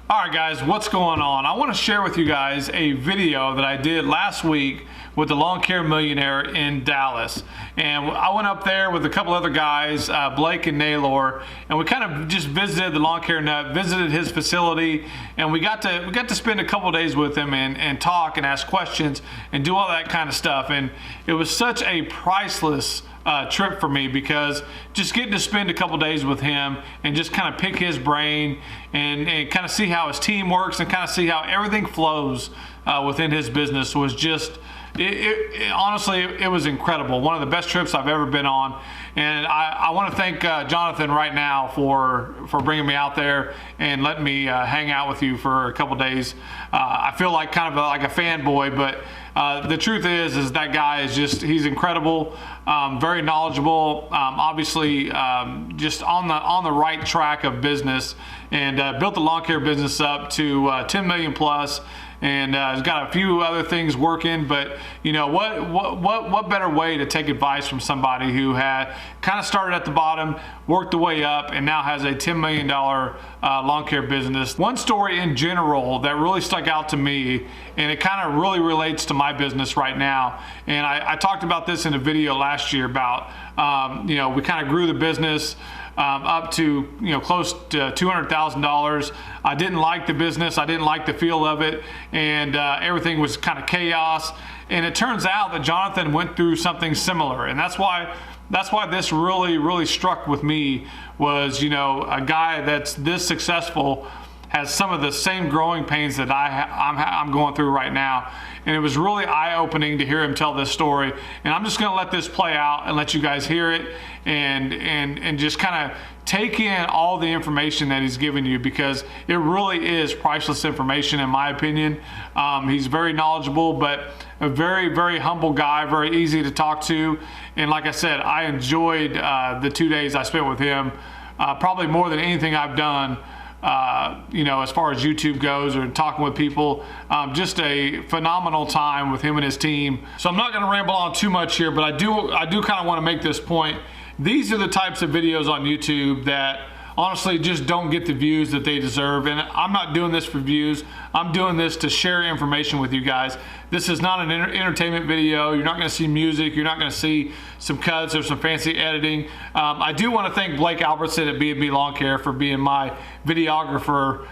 All right guys, what's going on? I want to share with you guys a video that I did last week with the Lawn Care Millionaire in Dallas. And I went up there with a couple other guys, Blake and Naylor, and we kind of just visited the Lawn Care Nut, visited his facility, and we got to spend a couple days with him and talk and ask questions and do all that kind of stuff. And it was such a priceless trip for me, because just getting to spend a couple days with him and just kind of pick his brain and kind of see how his team works and kind of see how everything flows within his business was just, honestly, it was incredible. One of the best trips I've ever been on. And I want to thank Jonathan right now for bringing me out there and letting me hang out with you for a couple days. I feel like kind of like a fanboy, but the truth is that guy is he's incredible, very knowledgeable, obviously just on the right track of business, and built the lawn care business up to 10 million plus. And he's got a few other things working, but you know what better way to take advice from somebody who had kind of started at the bottom, worked the way up, and now has a $10 million lawn care business. One story in general that really stuck out to me, and it kind of really relates to my business right now, and I talked about this in a video last year about we kind of grew the business up to close to $200,000. I didn't like the business. I didn't like the feel of it, and everything was kind of chaos. And it turns out that Jonathan went through something similar, and that's why this really struck with me. Was a guy that's this successful has some of the same growing pains that I'm going through right now. And it was really eye-opening to hear him tell this story. And I'm just gonna let this play out and let you guys hear it and just kind of take in all the information that he's given you, because it really is priceless information in my opinion. He's very knowledgeable, but a very humble guy, very easy to talk to. And like I said, I enjoyed the 2 days I spent with him, probably more than anything I've done as far as YouTube goes or talking with people. Just a phenomenal time with him and his team. So I'm not going to ramble on too much here, but I do kind of want to make this point. These are the types of videos on YouTube that honestly just don't get the views that they deserve. And I'm not doing this for views. I'm doing this to share information with you guys. This is not an entertainment video. You're not going to see music. You're not going to see some cuts or some fancy editing. I do want to thank Blake Albertson at B&B Lawn Care for being my videographer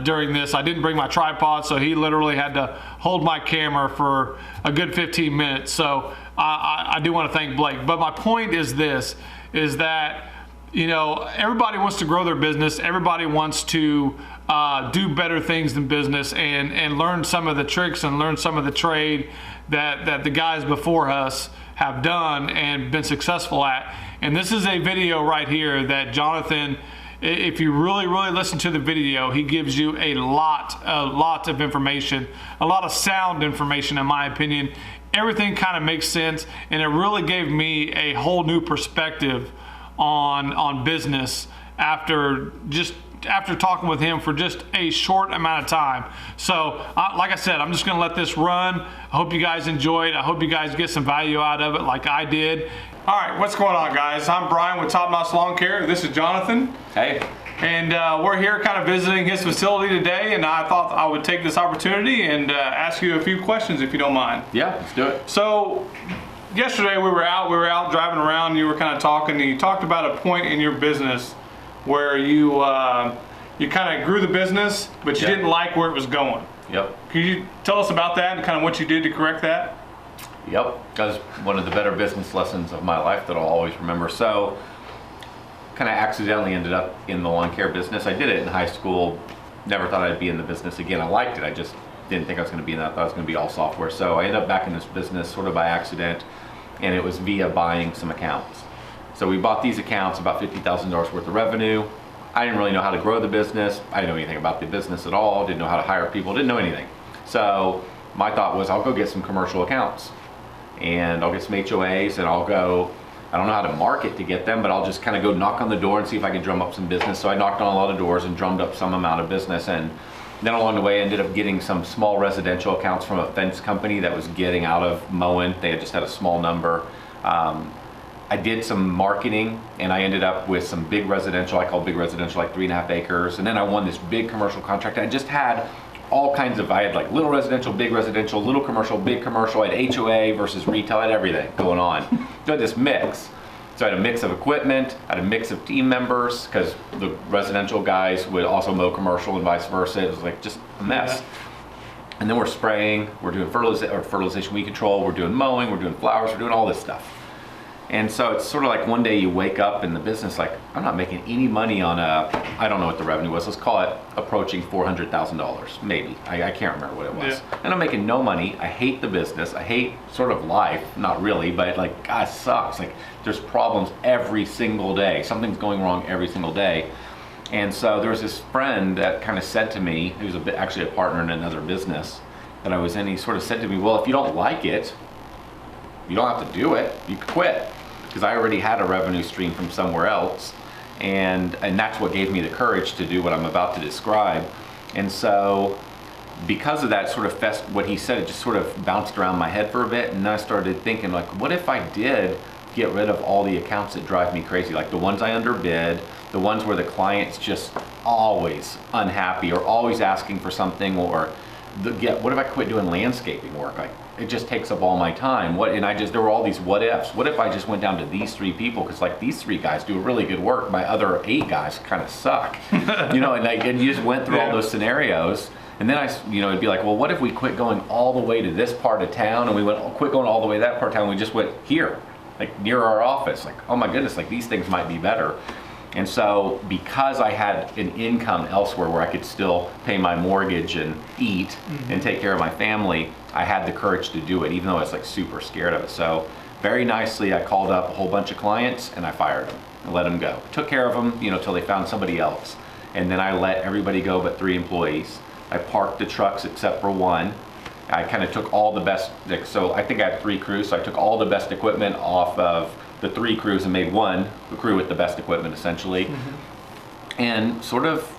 during this. I didn't bring my tripod, so he literally had to hold my camera for a good 15 minutes. So I do want to thank Blake. But my point is this, is that everybody wants to grow their business. Everybody wants to do better things in business and learn some of the tricks and learn some of the trade that the guys before us have done and been successful at. And this is a video right here that Jonathan, if you really listen to the video, he gives you a lot of information, a lot of sound information in my opinion. Everything kind of makes sense, and it really gave me a whole new perspective on business after talking with him for just a short amount of time. So like I said, I'm just gonna let this run. I hope you guys enjoyed. I hope you guys get some value out of it like I did. All right, what's going on guys? I'm Brian with Top Notch Lawn Care. This is Jonathan. Hey. And we're here kind of visiting his facility today, and I thought I would take this opportunity and ask you a few questions if you don't mind. Yeah, let's do it. So yesterday we were out driving around, and you were kind of talking, and you talked about a point in your business where you kind of grew the business, but you didn't like where it was going. Yep. Can you tell us about that and kind of what you did to correct that? Yep, that was one of the better business lessons of my life that I'll always remember. So, kind of accidentally ended up in the lawn care business. I did it in high school, never thought I'd be in the business again. I liked it, I just didn't think I was going to be in that. I thought it was going to be all software. So I ended up back in this business sort of by accident, and it was via buying some accounts. So we bought these accounts, about $50,000 worth of revenue. I didn't really know how to grow the business. I didn't know anything about the business at all. Didn't know how to hire people. Didn't know anything. So my thought was, I'll go get some commercial accounts, and I'll get some HOAs, and I'll go. I don't know how to market to get them, but I'll just kind of go knock on the door and see if I can drum up some business. So I knocked on a lot of doors and drummed up some amount of business, and then along the way I ended up getting some small residential accounts from a fence company that was getting out of mowing. They had just had a small number. I did some marketing, and I ended up with some big residential. I call big residential like 3.5 acres. And then I won this big commercial contract. I just had all kinds of, I had like little residential, little commercial, big commercial. I had HOA versus retail. I had everything going on. So I had this mix. So I had a mix of equipment, I had a mix of team members, because the residential guys would also mow commercial and vice versa. It was like just a mess. Yeah. And then we're spraying, we're doing fertilization weed control, we're doing mowing, we're doing flowers, we're doing all this stuff. And so it's sort of like one day you wake up in the business like, I'm not making any money on I don't know what the revenue was, let's call it approaching $400,000, maybe. I can't remember what it was. Yeah. And I'm making no money, I hate the business, I hate sort of life, not really, but like, God, it sucks. Like, there's problems every single day, something's going wrong every single day. And so there was this friend that kind of said to me, he was actually a partner in another business that I was in, he sort of said to me, well, if you don't like it, you don't have to do it, you could quit. Because I already had a revenue stream from somewhere else, and that's what gave me the courage to do what I'm about to describe. And so because of that sort of what he said, it just sort of bounced around my head for a bit, and then I started thinking, like, what if I did get rid of all the accounts that drive me crazy, like the ones I underbid, the ones where the client's just always unhappy or always asking for something, or what if I quit doing landscaping work? Like, it just takes up all my time. There were all these what ifs. What if I just went down to these 3 people? Because like these 3 guys do really good work. My other 8 guys kind of suck. And you just went through all those scenarios. And then it'd be like, well, what if we quit going all the way to this part of town, and we quit going all the way to that part of town, and we just went here, like near our office. Like, oh my goodness, like these things might be better. And so because I had an income elsewhere where I could still pay my mortgage and eat and take care of my family, I had the courage to do it, even though I was like super scared of it. So very nicely, I called up a whole bunch of clients and I fired them and let them go. Took care of them, till they found somebody else. And then I let everybody go but 3 employees. I parked the trucks except for 1. I kind of took all the best, so I think I had 3 crews, so I took all the best equipment off of the 3 crews and made 1 crew with the best equipment, essentially. And sort of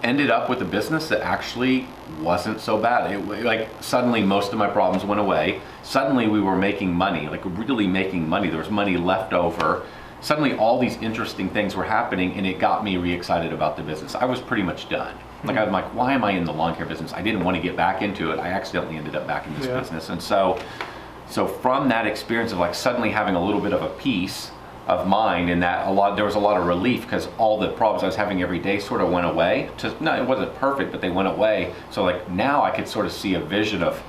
ended up with a business that actually wasn't so bad. Like, suddenly most of my problems went away. Suddenly we were making money, like really making money. There was money left over. Suddenly all these interesting things were happening, and it got me re-excited about the business. I was pretty much done. Like, I'm like, why am I in the lawn care business? I didn't want to get back into it. I accidentally ended up back in this business. And so from that experience of like suddenly having a little bit of a peace of mind, and that there was a lot of relief, because all the problems I was having every day sort of went away. No, it wasn't perfect, but they went away. So like now I could sort of see a vision of,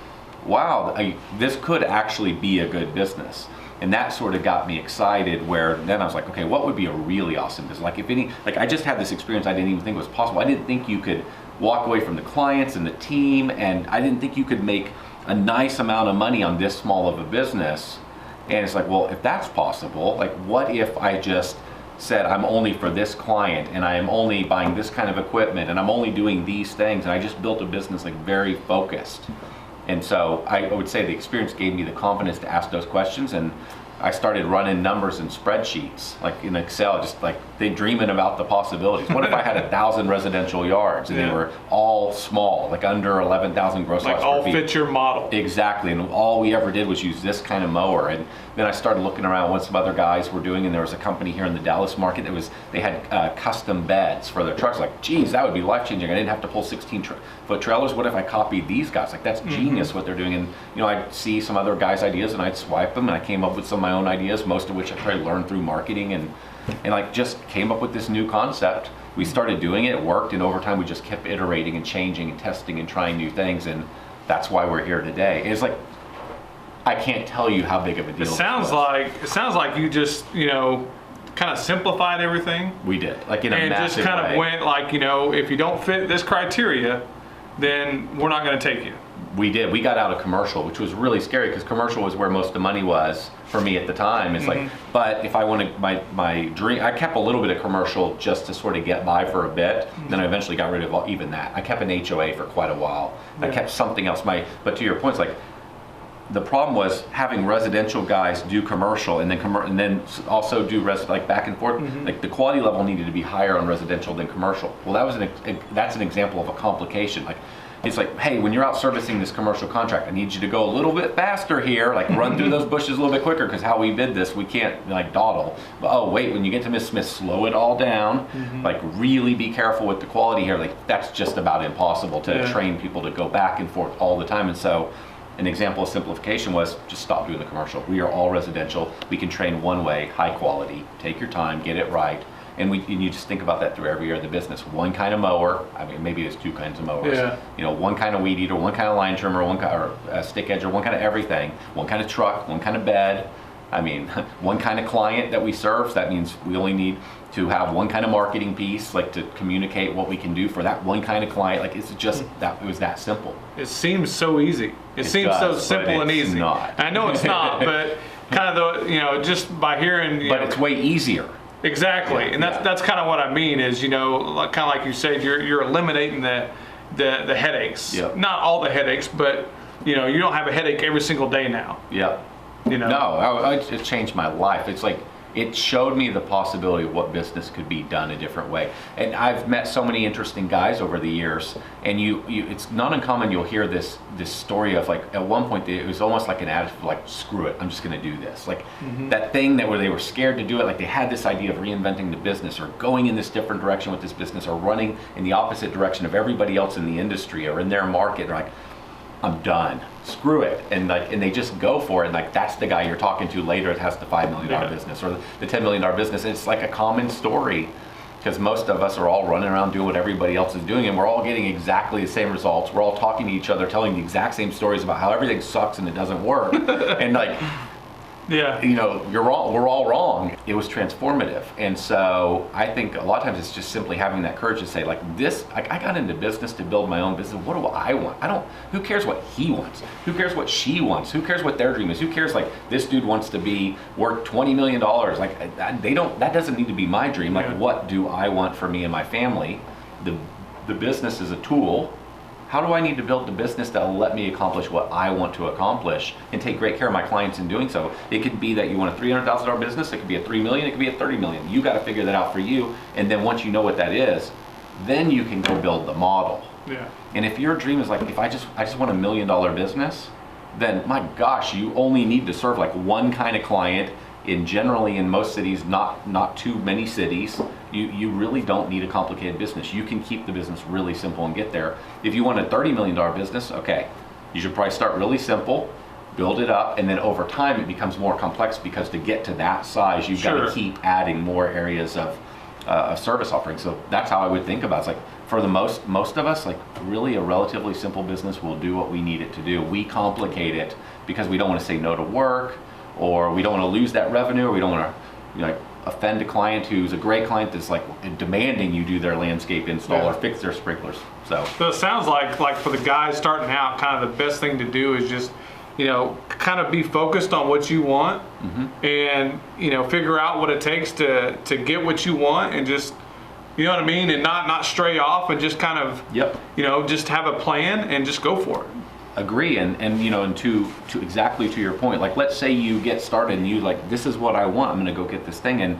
wow, this could actually be a good business. And that sort of got me excited, where then I was like, okay, what would be a really awesome business? Like I just had this experience I didn't even think was possible. I didn't think you could walk away from the clients and the team, and I didn't think you could make a nice amount of money on this small of a business. And it's like, well, if that's possible, like what if I just said I'm only for this client, and I am only buying this kind of equipment, and I'm only doing these things, and I just built a business like very focused. And so I would say the experience gave me the confidence to ask those questions, and I started running numbers in spreadsheets, like in Excel, just like dreaming about the possibilities. What if I had 1,000 residential yards, and they were all small, like under 11,000 gross like lot all square feet? fit your model. Exactly, and all we ever did was use this kind of mower. And then I started looking around what some other guys were doing, and there was a company here in the Dallas market that they had custom beds for their trucks. Like, geez, that would be life-changing. I didn't have to pull 16-foot trailers. What if I copied these guys? Like, that's genius what they're doing. And I'd see some other guys' ideas, and I'd swipe them, and I came up with some of my own ideas, most of which I probably learned through marketing, and like just came up with this new concept. We started doing it, it worked, and over time we just kept iterating and changing and testing and trying new things, and that's why we're here today. It's like, I can't tell you how big of a deal it sounds like you just kind of simplified everything. We did, like in a massive way. And just kind of went like, if you don't fit this criteria, then we're not going to take you. We did. We got out of commercial, which was really scary, because commercial was where most of the money was for me at the time. It's like, but if I wanted my dream, I kept a little bit of commercial just to sort of get by for a bit. Then I eventually got rid of even that. I kept an HOA for quite a while. I kept something else. But to your point, it's like, the problem was having residential guys do commercial and then also do like back and forth. Like the quality level needed to be higher on residential than commercial. Well, that was that's an example of a complication. Like it's like, hey, when you're out servicing this commercial contract, I need you to go a little bit faster here, like run through those bushes a little bit quicker, because how we bid this, we can't like dawdle. But oh wait, when you get to Miss Smith, slow it all down. Like really be careful with the quality here. Like that's just about impossible to train people to go back and forth all the time. And so an example of simplification was just stop doing the commercial. We are all residential. We can train one way, high quality. Take your time, get it right. And you just think about that through every area of the business. One kind of mower, I mean, maybe there's two kinds of mowers. You know, one kind of weed eater, one kind of line trimmer, or a stick edger, one kind of everything, one kind of truck, one kind of bed. I mean, one kind of client that we serve. So that means we only need to have one kind of marketing piece, like to communicate what we can do for that one kind of client. Like it's just that, it was that simple. It seems so easy. It seems so simple and easy. Not. I know it's not, but kind of the, you know, just by hearing. But it's way easier. Exactly, and that's kind of what I mean is, you know, kind of like you said, you're eliminating the headaches. Not all the headaches, but you know, you don't have a headache every single day now. You know. No, it changed my life. It's like it showed me the possibility of what business could be done a different way. And I've met so many interesting guys over the years, and it's not uncommon you'll hear this story of like at one point it was almost like an attitude of like, screw it, I'm just going to do this. Like that thing where they were scared to do it, like they had this idea of reinventing the business or going in this different direction with this business or running in the opposite direction of everybody else in the industry or in their market. They're like, I'm done. Screw it. And they just go for it. And like that's the guy you're talking to later that has the $5 million business or the $10 million business. It's like a common story because most of us are all running around doing what everybody else is doing, and we're all getting exactly the same results. We're all talking to each other, telling the exact same stories about how everything sucks and it doesn't work. And like, you know, we're all wrong. It was transformative. And so I think a lot of times it's just simply having that courage to say like this, like I got into business to build my own business. What do I want? Who cares what he wants? Who cares what she wants? Who cares what their dream is? Who cares like this dude wants to be worth $20 million? Like that doesn't need to be my dream. Like what do I want for me and my family? The business is a tool. How do I need to build the business that will let me accomplish what I want to accomplish and take great care of my clients in doing so? It could be that you want a $300,000 business, it could be a $3 million, it could be a $30 million. You got to figure that out for you, and then once you know what that is, then you can go build the model. And if your dream is like, if I just want $1 million business, then my gosh, you only need to serve like one kind of client generally in most cities, not too many cities. You really don't need a complicated business. You can keep the business really simple and get there. If you want a $30 million business, okay, you should probably start really simple, build it up, and then over time it becomes more complex because to get to that size, you've got to keep adding more areas of service offering. So that's how I would think about it. It's like for the most of us, like really a relatively simple business will do what we need it to do. We complicate it because we don't want to say no to work, or we don't want to lose that revenue, or we don't want to like offend a client who's a great client that's like demanding you do their landscape install or fix their sprinklers. So it sounds like for the guys starting out, kind of the best thing to do is just, you know, kind of be focused on what you want and, you know, figure out what it takes to get what you want, and just, you know what I mean, and not stray off, and just kind of, you know, just have a plan and just go for it. Agree. And you know, and to exactly to your point, like let's say you get started and you like, this is what I want, I'm going to go get this thing. And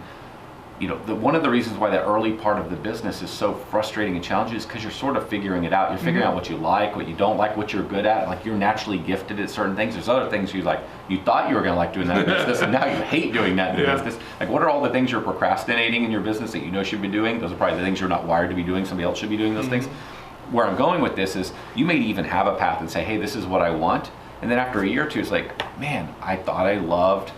you know, one of the reasons why that early part of the business is so frustrating and challenging is because you're sort of figuring it out. You're figuring out what you like, what you don't like, what you're good at. Like you're naturally gifted at certain things. There's other things you thought you were going to like doing that in business, and now you hate doing that in business. Like what are all the things you're procrastinating in your business that you know you should be doing? Those are probably the things you're not wired to be doing. Somebody else should be doing those things. Where I'm going with this is you may even have a path and say, hey, this is what I want. And then after a year or two, it's like, man, I thought I loved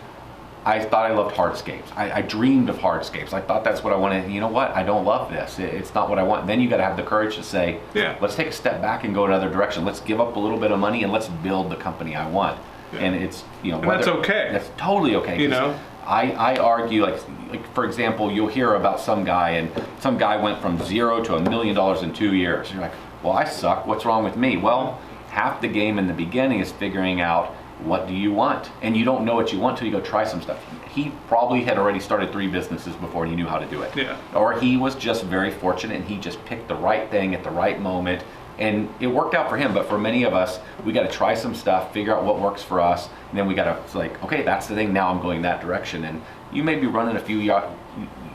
hardscapes. I dreamed of hardscapes. I thought that's what I wanted. And you know what? I don't love this. It's not what I want. And then you got to have the courage to say, let's take a step back and go another direction. Let's give up a little bit of money and let's build the company I want. And it's, you know, and that's okay. That's totally okay. You know, I argue, like for example, you'll hear about some guy, and some guy went from $0 to $1 million in 2 years. You're like, well, I suck. What's wrong with me? Well, half the game in the beginning is figuring out what do you want, and you don't know what you want till you go try some stuff. He probably had already started 3 businesses before and he knew how to do it. Or he was just very fortunate and he just picked the right thing at the right moment, And it worked out for him, but for many of us, we got to try some stuff, figure out what works for us, and then we got to, it's like, okay, that's the thing, now I'm going that direction. And you may be running a few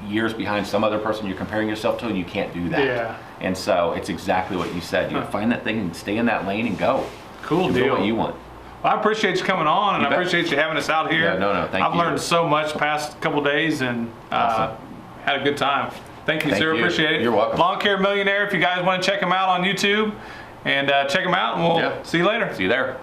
years behind some other person you're comparing yourself to, and you can't do that. Yeah. And so it's exactly what you said. You find that thing and stay in that lane and go. Cool Do deal. what you want. Well, I appreciate you coming on, and I appreciate you having us out here. Yeah, no, thank you. I've learned so much past couple days, and Awesome. had a good time. Thank you, Thank sir. you. Appreciate it. You're welcome. Lawn Care Millionaire. If you guys want to check him out on YouTube, and check him out, and we'll see you later. See you there.